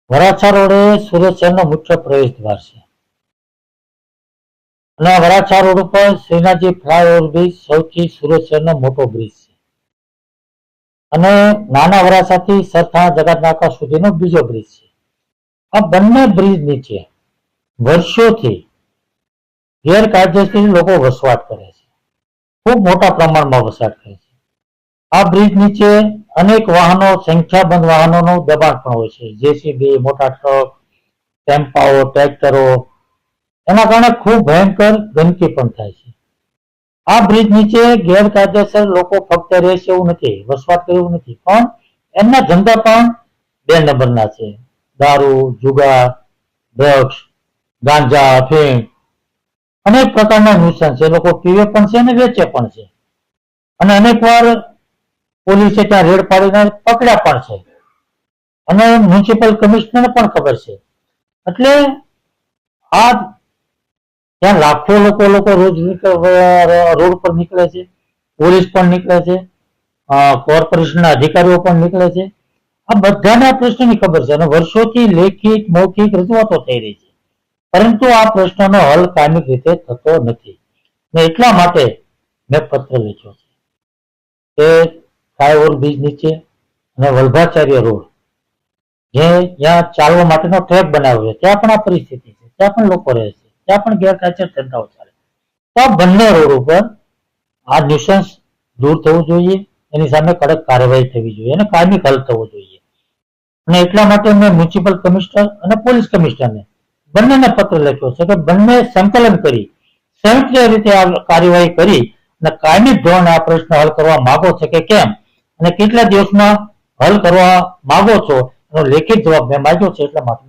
Varachha road એ સુરત શહેરનો મુખ્ય પ્રવેશ દ્વાર છે અને વરાછા રોડ ઉપર શ્રીનાથજી ફ્લાયઓવર બ્રિજ સૌથી સુરત શહેરનો મોટો બ્રિજ છે અને નાના વરાછાથી સરથાણા જગતનાકા સુધીનો બીજો બ્રિજ છે. આ બંને બ્રિજ નીચે વર્ષોથી ગેરકાયદેસર લોકો વસવાટ કરે છે, ખૂબ મોટા પ્રમાણમાં વસવાટ કરે છે. આ બ્રિજ નીચે અનેક વાહનો, સંખ્યાબંધ વાહનોનું દબાણ પણ હોય છે, જેસીબી, મોટા ટ્રક, ટેમ્પાઓ, ટ્રેક્ટરો. એના કારણે ખૂબ ભયંકર ગંદકી પણ થાય છે. આ બ્રિજ નીચે ગેરકાયદેસર લોકો ફક્ત રહે છે એવું નથી, વસવાટ કરે એવું નથી, પણ એમના ધંધા પણ 2 નંબરના છે. દારૂ, જુગાર, ડ્રગ્સ, ગાંજા, અફીણ, અનેક પ્રકારના નુકસાન છે. લોકો પીવે પણ છે અને વેચે પણ છે અને અનેક વાર પોલીસે ત્યાં રેડ પાડીને પકડ્યા પણ છે અને મ્યુનિસિપલ કમિશનરને પણ ખબર છે. એટલે આ ત્યાં લાખો લોકો રોજ રોડ પર નીકળે છે, પોલીસ પણ નીકળે છે, કોર્પોરેશનના અધિકારીઓ પણ નીકળે છે. આ બધાને આ પ્રશ્નની ખબર છે અને વર્ષોથી લેખિત મૌખિક રજૂઆતો થઈ રહી છે, પરંતુ આ પ્રશ્નનો હલ કાયમી રીતે થતો નથી. ને એટલા માટે મેં પત્ર લખ્યો છે કે ફ્લાયઓવર બ્રિજ નીચે અને વલ્ભાચાર્ય રોડ જ્યાં ચાલવા માટેનો ટ્રેક બનાવ્યો છે ત્યાં પણ આ પરિસ્થિતિ છે, ત્યાં પણ લોકો રહે છે, ત્યાં પણ ગેરકાયદેસર ધંધાઓ ચાલે. તો આ બંને રોડ ઉપર આ ન્યુસન્સ દૂર થવું જોઈએ, એની સામે કડક કાર્યવાહી થવી જોઈએ અને કાયમી હલ થવો જોઈએ. અને એટલા માટે મેં મ્યુનિસિપલ કમિશનર અને પોલીસ કમિશનરને બંનેને પત્ર લખ્યો છે કે બંને સંકલન કરી સંયુક્ત રીતે આ કાર્યવાહી કરી અને કાયમી ધોરણે આ પ્રશ્ન હલ કરવા માંગો છે કે કેમ અને કેટલા દિવસમાં હલ કરવા માંગો છો એનો લેખિત જવાબ મેં માંગ્યો છે. એટલા માટે